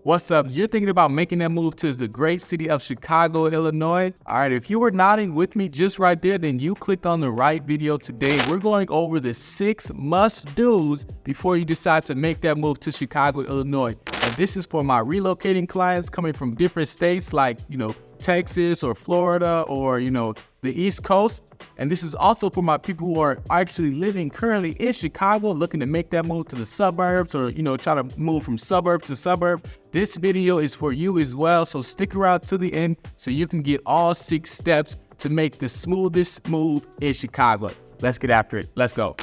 What's up? You're thinking about making that move to the great city of Chicago, Illinois? All right, if you were nodding with me just right there, then you clicked on the right video today. We're going over the 6 must-dos before you decide to make that move to Chicago, Illinois. And this is for my relocating clients coming from different states like, Texas or Florida or, the East Coast. And this is also for my people who are actually living currently in Chicago, looking to make that move to the suburbs or, try to move from suburb to suburb. This video is for you as well. So stick around to the end so you can get all 6 steps to make the smoothest move in Chicago. Let's get after it. Let's go.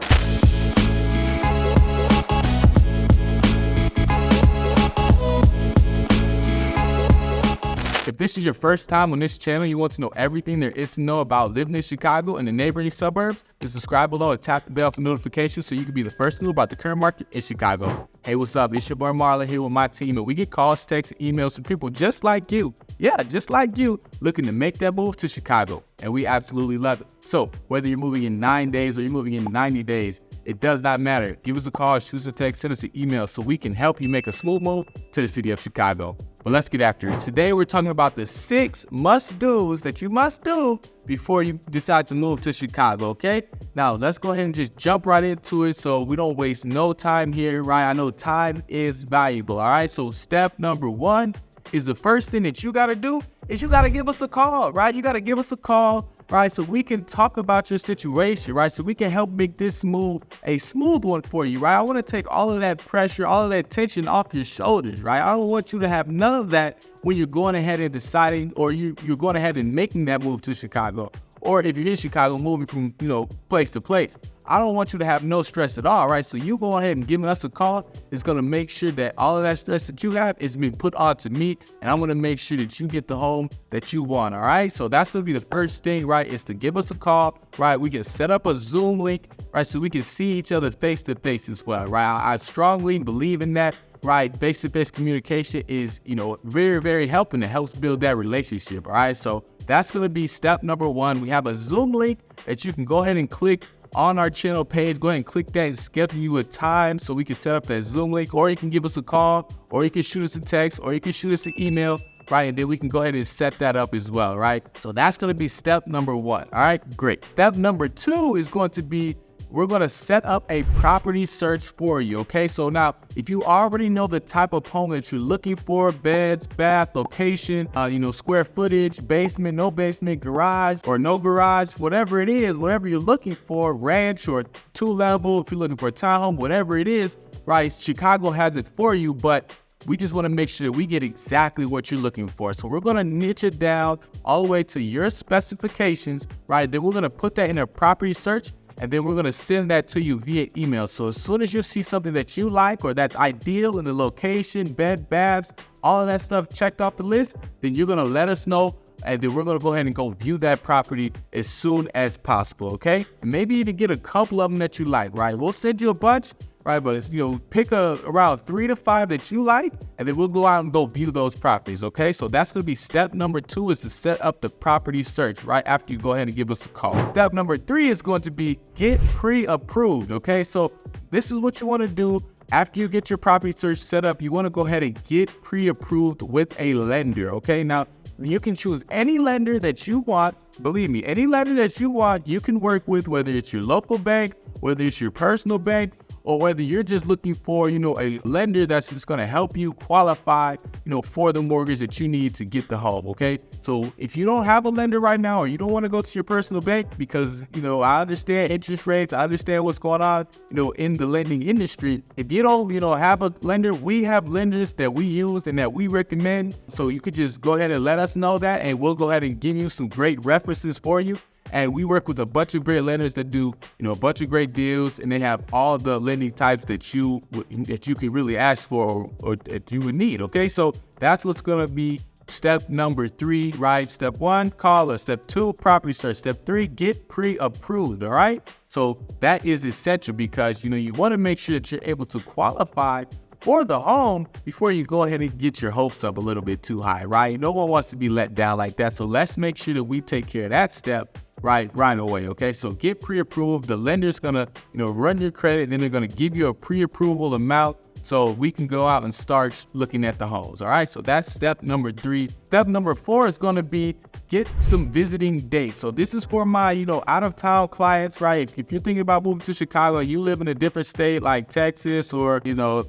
If this is your first time on this channel, you want to know everything there is to know about living in Chicago and the neighboring suburbs, then subscribe below and tap the bell for notifications so you can be the first to know about the current market in Chicago. Hey, what's up? It's your boy Marlon here with my team, and we get calls, texts, and emails from people just like you. Yeah, just like you, looking to make that move to Chicago, and we absolutely love it. So whether you're moving in 9 days or you're moving in 90 days, it does not matter. Give us a call, shoot us a text, send us an email so we can help you make a smooth move to the city of Chicago. But let's get after it. Today we're talking about the 6 must-dos that you must do before you decide to move to Chicago, okay? Now, let's go ahead and just jump right into it so we don't waste no time here, right? I know time is valuable, all right? So step number 1 is the first thing that you got to do is you got to give us a call, right? You got to give us a call, right? So we can talk about your situation, right? So we can help make this move a smooth one for you, right? I want to take all of that pressure, all of that tension off your shoulders, right? I don't want you to have none of that when you're going ahead and deciding or you're going ahead and making that move to Chicago. Or if you're in Chicago, moving from, place to place. I don't want you to have no stress at all, right? So you go ahead and giving us a call is going to make sure that all of that stress that you have is being put onto me, and I'm going to make sure that you get the home that you want, all right? So that's going to be the first thing, right, is to give us a call, right? We can set up a Zoom link, right, so we can see each other face to face as well, right? I strongly believe in that. Right, face-to-face communication is, very, very helping. It helps build that relationship, all right? So that's going to be step number 1. We have a Zoom link that you can go ahead and click on our channel page. Go ahead and click that and schedule you a time so we can set up that Zoom link, or you can give us a call, or you can shoot us a text, or you can shoot us an email, right? And then we can go ahead and set that up as well, right? So that's going to be step number 1, all right? Great. Step number 2 is going to be we're going to set up a property search for you, okay? So now, if you already know the type of home that you're looking for, beds, bath, location, square footage, basement, no basement, garage, or no garage, whatever it is, whatever you're looking for, ranch or 2-level, if you're looking for a townhome, whatever it is, right? Chicago has it for you, but we just want to make sure we get exactly what you're looking for. So we're going to niche it down all the way to your specifications, right? Then we're going to put that in a property search, and then we're going to send that to you via email. So as soon as you see something that you like or that's ideal in the location, bed, baths, all of that stuff checked off the list, then you're going to let us know. And then we're going to go ahead and go view that property as soon as possible, okay? And maybe even get a couple of them that you like, right? We'll send you a bunch, right? But, pick around 3 to 5 that you like, and then we'll go out and go view those properties, okay? So that's going to be step number 2 is to set up the property search, right? After you go ahead and give us a call. Step number 3 is going to be get pre-approved, okay? So this is what you want to do. After you get your property search set up, you want to go ahead and get pre-approved with a lender, okay? Now, you can choose any lender that you want. Believe me, any lender that you want, you can work with, whether it's your local bank, whether it's your personal bank, or whether you're just looking for, a lender that's just going to help you qualify, for the mortgage that you need to get the home, okay? So if you don't have a lender right now, or you don't want to go to your personal bank because, I understand interest rates, I understand what's going on, in the lending industry. If you don't, have a lender, we have lenders that we use and that we recommend. So you could just go ahead and let us know that, and we'll go ahead and give you some great references for you. And we work with a bunch of great lenders that do, a bunch of great deals, and they have all the lending types that you can really ask for or that you would need, okay? So that's what's going to be step number 3, right? Step 1, call us. Step 2, property search. Step 3, get pre-approved, all right? So that is essential because, you want to make sure that you're able to qualify for the home before you go ahead and get your hopes up a little bit too high, right? No one wants to be let down like that. So let's make sure that we take care of that step right away, okay? So get pre-approved. The lender's gonna, run your credit, and then they're gonna give you a pre-approval amount, so we can go out and start looking at the homes. All right, so that's step number 3. Step number 4 is going to be get some visiting dates. So this is for my, out of town clients, right? If you're thinking about moving to Chicago, you live in a different state like Texas or,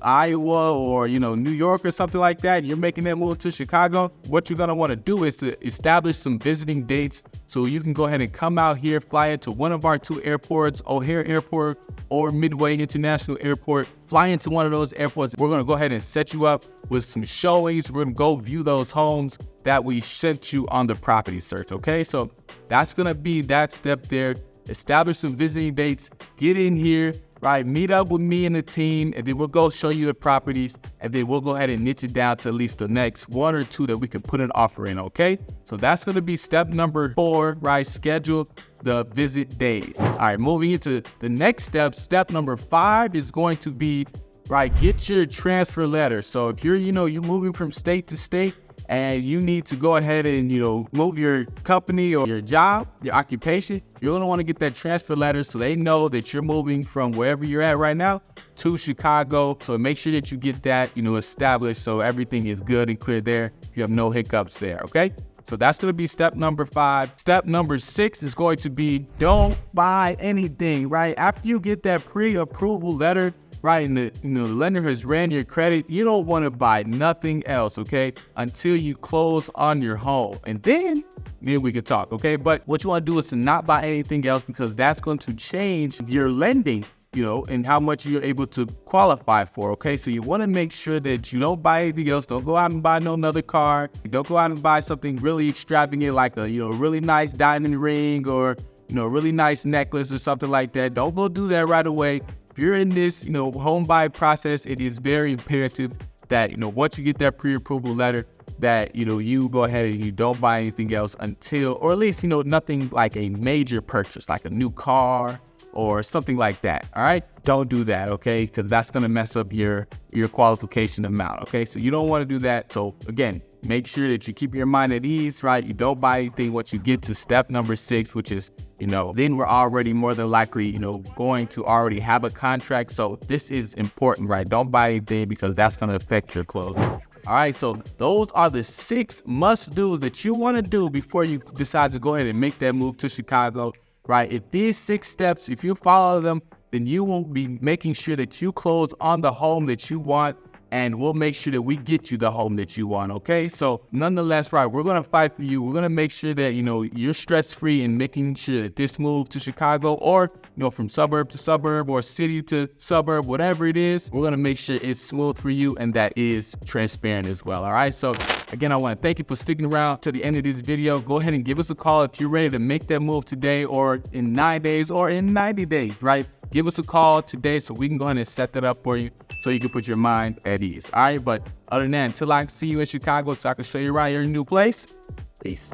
Iowa or, New York or something like that, you're making that move to Chicago, what you're going to want to do is to establish some visiting dates so you can go ahead and come out here, fly into one of our 2 airports, O'Hare Airport or Midway International Airport. Fly into one of those airports. We're going to go ahead and set you up with some showings. We're going to go view those homes that we sent you on the property search, okay? So that's going to be that step there. Establish some visiting dates, get in here, right? Meet up with me and the team, and then we'll go show you the properties, and then we'll go ahead and niche it down to at least the next 1 or 2 that we can put an offer in, okay? So that's going to be step number 4, right? Schedule the visit days. All right, moving into the next step, step number 5 is going to be, right, get your transfer letter. So if you're, you're moving from state to state, and you need to go ahead and, move your company or your job, your occupation, you're going to want to get that transfer letter so they know that you're moving from wherever you're at right now to Chicago. So make sure that you get that, established so everything is good and clear there. You have no hiccups there, okay? So that's going to be step number 5. Step number 6 is going to be don't buy anything, right? After you get that pre-approval letter, right, and the lender has ran your credit, you don't want to buy nothing else, okay, until you close on your home, and then we can talk, okay? But what you want to do is to not buy anything else, because that's going to change your lending, and how much you're able to qualify for, okay? So you want to make sure that you don't buy anything else. Don't go out and buy another car. Don't go out and buy something really extravagant like a, really nice diamond ring or, really nice necklace or something like that. Don't go do that right away. If you're in this, home buy process, it is very imperative that, once you get that pre-approval letter, that, you go ahead and you don't buy anything else until, or at least, nothing like a major purchase, like a new car or something like that. All right. Don't do that. Okay. Because that's going to mess up your qualification amount. Okay. So you don't want to do that. So again, make sure that you keep your mind at ease, right? You don't buy anything once you get to step number 6, which is, then we're already more than likely, going to already have a contract. So this is important, right? Don't buy anything because that's going to affect your closing. All right. So those are the 6 must-dos that you want to do before you decide to go ahead and make that move to Chicago, right? If these 6 steps, if you follow them, then you will be making sure that you close on the home that you want, and we'll make sure that we get you the home that you want, okay? So nonetheless, right, we're going to fight for you. We're going to make sure that, you're stress-free in making sure that this move to Chicago or, from suburb to suburb or city to suburb, whatever it is, we're going to make sure it's smooth for you and that is transparent as well, all right? So again, I want to thank you for sticking around to the end of this video. Go ahead and give us a call if you're ready to make that move today or in 9 days or in 90 days, right? Give us a call today so we can go ahead and set that up for you so you can put your mind at ease. All right, but other than that, until I see you in Chicago so I can show you around your new place, peace.